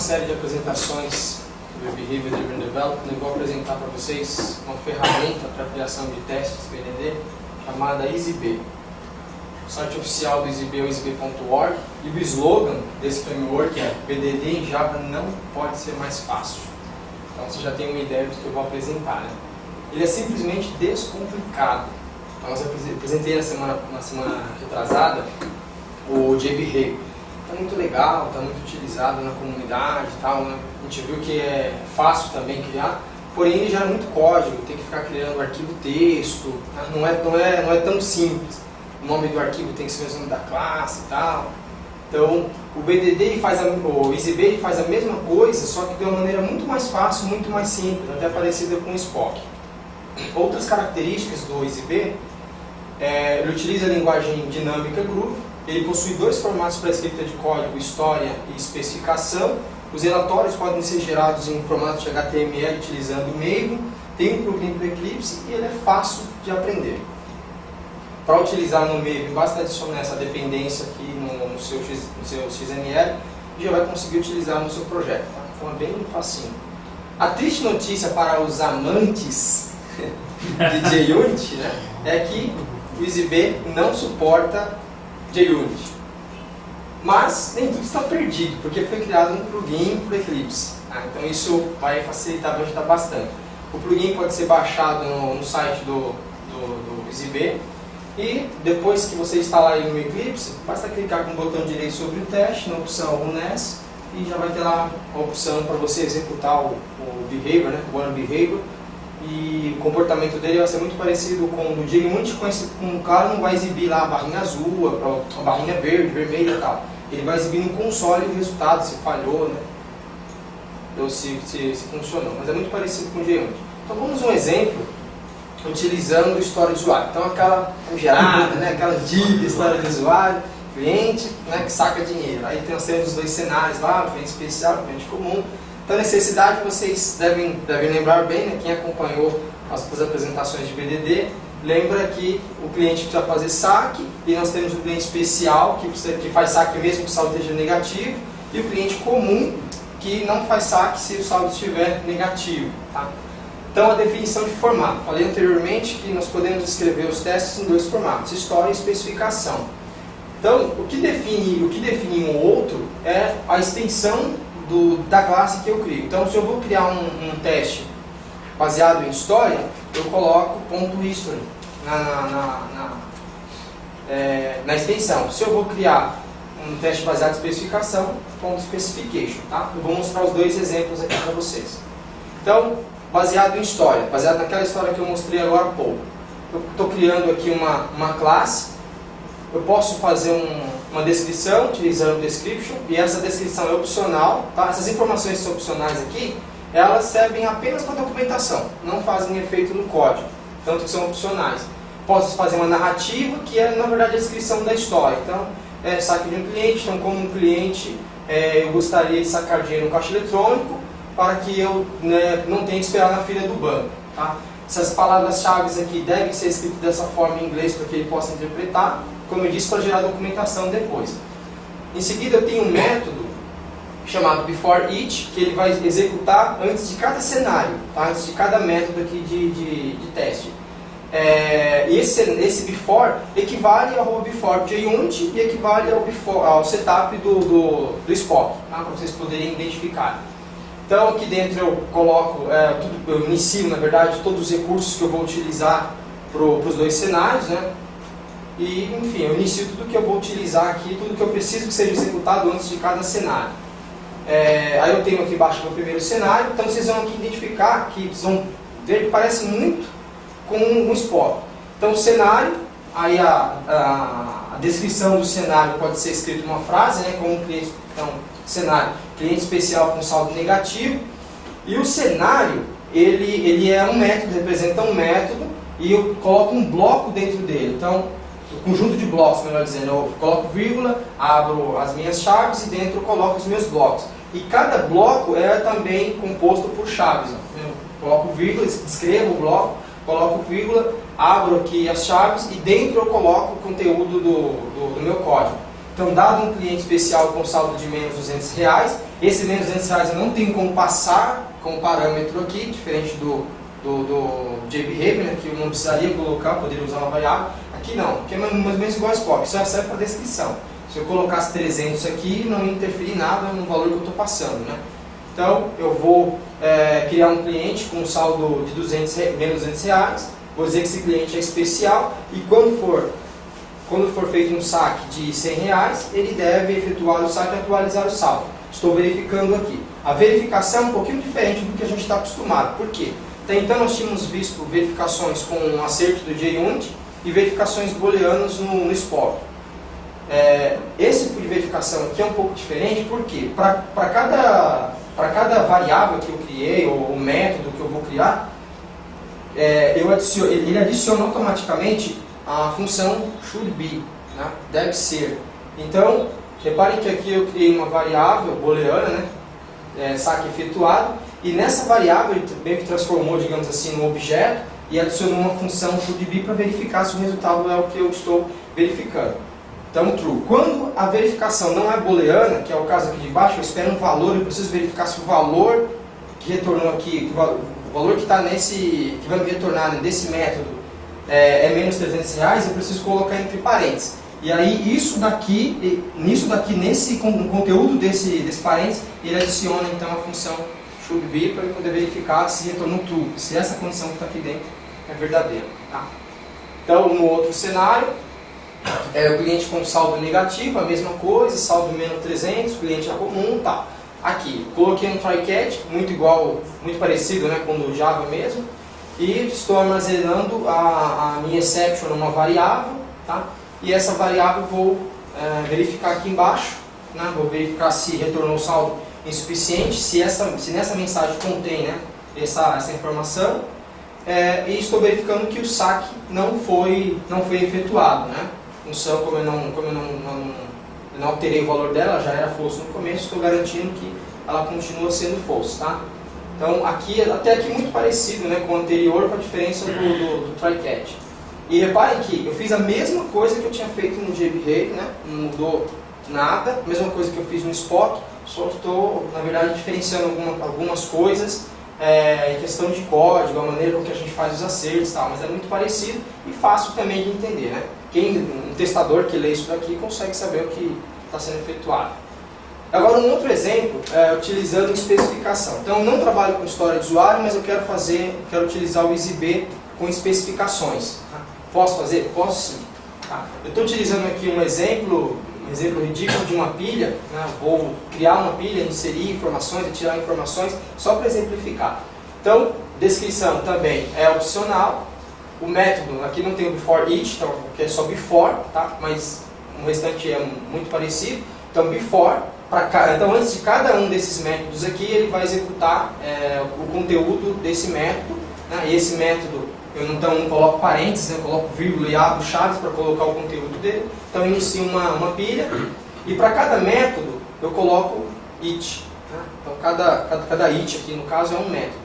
série de apresentações do Behavior Driven Development. Eu vou apresentar para vocês uma ferramenta para a criação de testes BDD chamada EasyB. O site oficial do EasyB é o easyb.org e o slogan desse framework é BDD em Java não pode ser mais fácil. Então você já tem uma ideia do que eu vou apresentar, né? Ele é simplesmente descomplicado. Então eu apresentei na semana retrasada o JBehavior. Está muito legal, está muito utilizado na comunidade e tal, né? A gente viu que é fácil também criar, porém ele já é muito código, tem que ficar criando arquivo texto, tá? Não é tão simples. O nome do arquivo tem que ser o nome da classe e tal. Então o BDD o EasyB faz a mesma coisa, só que de uma maneira muito mais fácil, muito mais simples, até parecida com o Spock. Outras características do EasyB, ele utiliza a linguagem dinâmica Groove. Ele possui dois formatos para escrita de código, história e especificação. Os relatórios podem ser gerados em formato de HTML utilizando o Maven. Tem um plugin para Eclipse e ele é fácil de aprender. Para utilizar no Maven, basta adicionar essa dependência aqui no seu XML e já vai conseguir utilizar no seu projeto. Tá? Então é bem facinho. A triste notícia para os amantes de JUnity, né, é que o EasyB não suporta JUnity. Mas nem tudo está perdido, porque foi criado um plugin para Eclipse. Então isso vai facilitar, vai ajudar bastante. O plugin pode ser baixado no site do EasyB. E depois que você instalar ele no Eclipse, basta clicar com o botão direito sobre o teste, na opção Runes, e já vai ter lá a opção para você executar o behavior, né, o One Behavior. E o comportamento dele vai ser muito parecido com o do JUnity, claro, não vai exibir lá a barrinha azul, a barrinha verde, vermelha e tal. Ele vai exibir no console o resultado, se falhou, né, ou se funcionou. Mas é muito parecido com o JUnity. Então vamos um exemplo utilizando história de usuário. Então aquela gerada, né, aquela antiga história de usuário, cliente, né, que saca dinheiro. Aí nós temos os dois cenários lá, cliente especial, cliente comum. Então, a necessidade, vocês devem lembrar bem, né, quem acompanhou as apresentações de BDD, lembra que o cliente precisa fazer saque, e nós temos o cliente especial, que faz saque mesmo que o saldo esteja negativo, e o cliente comum, que não faz saque se o saldo estiver negativo. Tá? Então, a definição de formato. Falei anteriormente que nós podemos escrever os testes em dois formatos, história e especificação. Então, o que define um ou outro é a extensão da classe que eu crio. Então, se eu vou criar um teste baseado em história, eu coloco .history na extensão. Se eu vou criar um teste baseado em especificação, .specification. Tá? Eu vou mostrar os dois exemplos aqui para vocês. Então, baseado em história, baseado naquela história que eu mostrei agora há pouco. Eu estou criando aqui uma classe. Eu posso fazer uma descrição utilizando o description, e essa descrição é opcional. Tá? Essas informações que são opcionais aqui, elas servem apenas para documentação, não fazem efeito no código, tanto que são opcionais. Posso fazer uma narrativa, que é na verdade a descrição da história. Então, saque de um cliente, então como um cliente eu gostaria de sacar dinheiro no caixa eletrônico para que eu não tenha que esperar na fila do banco. Tá? Essas palavras-chave aqui devem ser escritas dessa forma em inglês para que ele possa interpretar, como eu disse, para gerar documentação depois. Em seguida eu tenho um método chamado beforeEach, que ele vai executar antes de cada cenário, tá? Antes de cada método aqui de teste. Esse before equivale ao before de JUnity e equivale ao setup do Spock, tá? Para vocês poderem identificar. Então aqui dentro eu coloco, eu inicio na verdade todos os recursos que eu vou utilizar para os dois cenários, né? E enfim, eu inicio tudo que eu vou utilizar aqui, tudo que eu preciso que seja executado antes de cada cenário. Aí eu tenho aqui embaixo o meu primeiro cenário, então vocês vão aqui identificar que vocês vão ver que parece muito com um Spock. Então o cenário, aí a descrição do cenário pode ser escrito uma frase, né, como cliente, então, cenário, cliente especial com saldo negativo, e o cenário, ele é um método, representa um método, e eu coloco um bloco dentro dele. Então, o conjunto de blocos, melhor dizendo, eu coloco vírgula, abro as minhas chaves e dentro eu coloco os meus blocos. E cada bloco é também composto por chaves. Eu coloco vírgula, escrevo o bloco, coloco vírgula, abro aqui as chaves e dentro eu coloco o conteúdo do meu código. Então, dado um cliente especial com saldo de menos R$200, Esse menos R$200 eu não tenho como passar como parâmetro aqui, diferente do JBehavior, né, que eu não precisaria colocar, poderia usar uma variável. Aqui não, aqui é mais ou menos igual a Spock, isso serve para descrição. Se eu colocasse 300 aqui, não ia interferir nada no valor que eu estou passando, né? Então, eu vou criar um cliente com um saldo de menos R$200, vou dizer que esse cliente é especial, e quando for feito um saque de R$100, ele deve efetuar o saque e atualizar o saldo. Estou verificando aqui. A verificação é um pouquinho diferente do que a gente está acostumado. Por quê? Até então nós tínhamos visto verificações com um acerto do JUnit e verificações booleanas no Spock. Esse tipo de verificação aqui é um pouco diferente, porque para cada variável que eu criei, ou o método que eu vou criar, ele adiciona automaticamente a função should be, né? Deve ser. Então, reparem que aqui eu criei uma variável booleana, né? Saque efetuado, e nessa variável ele meio que transformou, digamos assim, num objeto e adicionou uma função should be para verificar se o resultado é o que eu estou verificando. Então, true. Quando a verificação não é booleana, que é o caso aqui de baixo, eu espero um valor, eu preciso verificar se o valor que retornou aqui, o valor que está que vai me retornar desse método é menos R$300, eu preciso colocar entre parênteses. E aí, nisso daqui, nesse conteúdo desse parênteses, ele adiciona então a função should be para ele poder verificar se retornou true, se essa condição que está aqui dentro é verdadeira. Tá? Então, no outro cenário, o cliente com saldo negativo, a mesma coisa, saldo menos 300, o cliente é comum, tá. Aqui, coloquei um try catch, muito parecido, né, com o do Java mesmo, e estou armazenando a minha exception numa variável, tá? E essa variável eu vou verificar aqui embaixo, né, vou verificar se retornou saldo insuficiente, se nessa mensagem contém, né, essa informação, e estou verificando que o saque não foi efetuado, né? Função, como eu não alterei o valor dela, já era false no começo, estou garantindo que ela continua sendo false, tá? Então, até aqui muito parecido, né, com o anterior, com a diferença do try catch. E reparem que eu fiz a mesma coisa que eu tinha feito no JBehavior, né, não mudou nada, mesma coisa que eu fiz no Spock, só estou, na verdade, diferenciando algumas coisas em questão de código, a maneira com que a gente faz os acertos e tal, mas é muito parecido e fácil também de entender, né? Um testador que lê isso daqui consegue saber o que está sendo efetuado. Agora, um outro exemplo utilizando especificação. Então, eu não trabalho com história de usuário, mas eu quero utilizar o EasyB com especificações. Tá? Posso fazer? Posso sim. Tá? Eu estou utilizando aqui um exemplo ridículo de uma pilha, né? Vou criar uma pilha, inserir informações, retirar informações, só para exemplificar. Então, descrição também é opcional. O método, aqui não tem o before each, então, que é só before, tá? Mas o restante é muito parecido. Então, before, então antes de cada um desses métodos aqui, ele vai executar o conteúdo desse método, né? E esse método, eu não coloco parênteses, né? Eu coloco vírgula e abro chaves para colocar o conteúdo dele. Então, eu inicio uma pilha, e para cada método, eu coloco each. Né? Então, cada each aqui, no caso, é um método.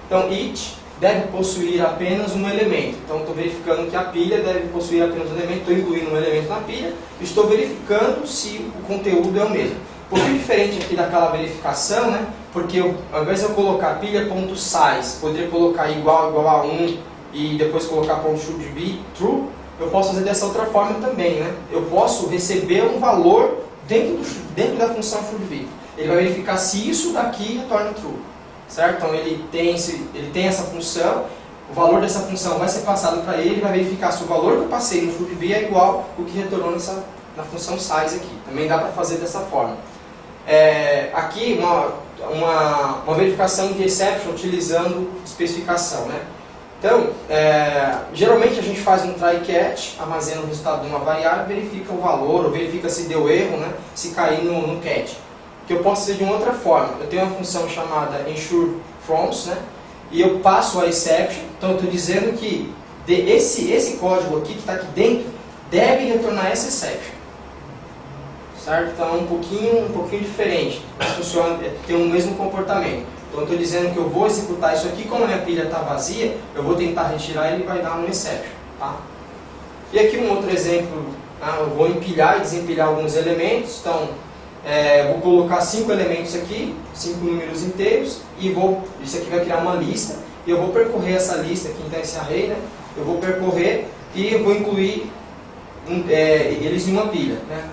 Então, each deve possuir apenas um elemento. Então, estou verificando que a pilha deve possuir apenas um elemento, estou incluindo um elemento na pilha, e estou verificando se o conteúdo é o mesmo. Um pouquinho diferente aqui daquela verificação, né? Porque ao invés de eu colocar pilha.size, poderia colocar igual a 1 e depois colocar .shouldBe true, eu posso fazer dessa outra forma também, né? Eu posso receber um valor dentro da função shouldBe. Ele vai verificar se isso daqui retorna true. Certo? Então ele tem essa função, o valor dessa função vai ser passado para ele, vai verificar se o valor que eu passei no shouldBe é igual ao que retornou na função size aqui. Também dá para fazer dessa forma. Aqui uma verificação de exception utilizando especificação, né? Então, geralmente a gente faz um try catch, armazena o resultado de uma variável, verifica o valor, ou verifica se deu erro, né? Se cair no catch. Que eu posso fazer de uma outra forma. Eu tenho uma função chamada ensure froms, né? E eu passo a exception. Então eu estou dizendo que esse código aqui que está aqui dentro deve retornar essa exception, certo? Então é um pouquinho diferente, mas funciona, tem o mesmo comportamento. Então eu estou dizendo que eu vou executar isso aqui, como a minha pilha está vazia, eu vou tentar retirar e ele vai dar um exception, tá? E aqui um outro exemplo, eu vou empilhar e desempilhar alguns elementos. Então vou colocar 5 elementos aqui, 5 números inteiros, e isso aqui vai criar uma lista, e eu vou percorrer essa lista aqui, então esse array, né? Eu vou percorrer e eu vou incluir eles em uma pilha, né?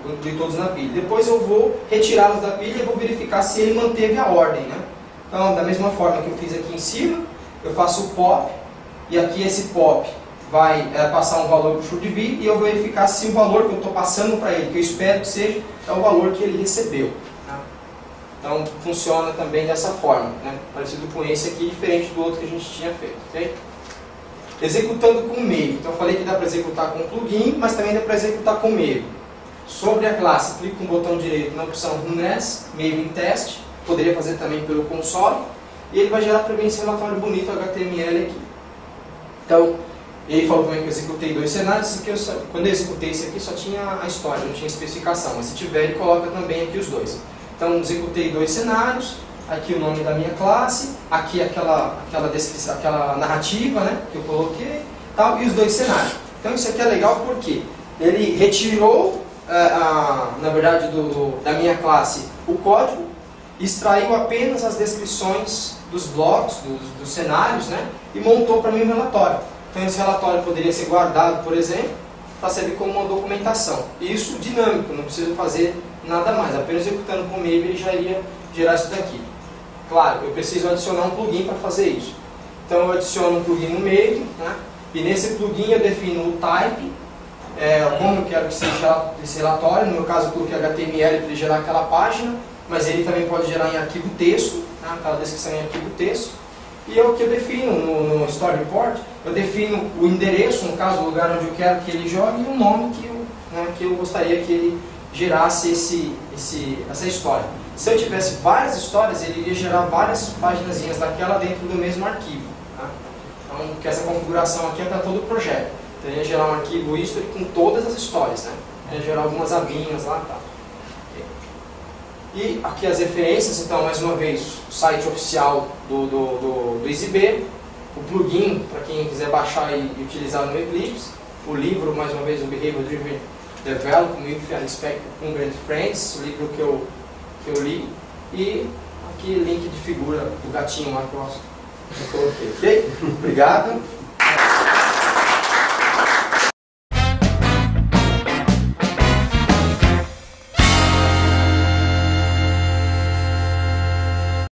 Vou incluir todos na pilha. Depois eu vou retirá-los da pilha e vou verificar se ele manteve a ordem, né? Então, da mesma forma que eu fiz aqui em cima, eu faço o pop, e aqui esse pop vai passar um valor para o should be, e eu vou verificar se o valor que eu estou passando para ele, que eu espero que seja, é o valor que ele recebeu. Né? Então, funciona também dessa forma, né? Parecido com esse aqui, diferente do outro que a gente tinha feito. Okay? Executando com meio. Então, eu falei que dá para executar com plugin, mas também dá para executar com meio. Sobre a classe, clico com o botão direito na opção Run As, meio em teste. Poderia fazer também pelo console. E ele vai gerar para mim esse relatório bonito HTML aqui. Então, ele falou também que eu executei 2 cenários. Quando eu executei esse aqui, só tinha a história, não tinha especificação. Mas se tiver, ele coloca também aqui os dois. Então, executei 2 cenários. Aqui o nome da minha classe. Aqui aquela descrição, aquela narrativa, né, que eu coloquei. Tal, e os 2 cenários. Então, isso aqui é legal porque ele retirou, na verdade, da minha classe o código. Extraiu apenas as descrições dos blocos, dos cenários, né, e montou para mim um relatório. Então esse relatório poderia ser guardado, por exemplo, para servir como uma documentação. Isso dinâmico, não preciso fazer nada mais, apenas executando com o Maybe ele já iria gerar isso daqui. Claro, eu preciso adicionar um plugin para fazer isso. Então eu adiciono um plugin no meio, né, e nesse plugin eu defino o type, como eu quero que seja esse relatório. No meu caso eu coloquei HTML para ele gerar aquela página, mas ele também pode gerar em arquivo texto, né, aquela descrição em arquivo texto. E é o que eu defino no Story Report. Eu defino o endereço, no caso, o lugar onde eu quero que ele jogue, e o nome que eu gostaria que ele gerasse essa história. Se eu tivesse várias histórias, ele iria gerar várias paginazinhas daquela dentro do mesmo arquivo. Tá? Então, porque essa configuração aqui é para todo o projeto. Então, ele ia gerar um arquivo history com todas as histórias, né? Ia gerar algumas abinhas lá e tal. E aqui as referências, então, mais uma vez, o site oficial do EasyB, o plugin, para quem quiser baixar e utilizar no Eclipse, o livro, mais uma vez, o Behavior Driven Development, If I Respect Congruent Friends, o livro que eu li, e aqui link de figura do gatinho lá que eu coloquei, ok? Obrigado.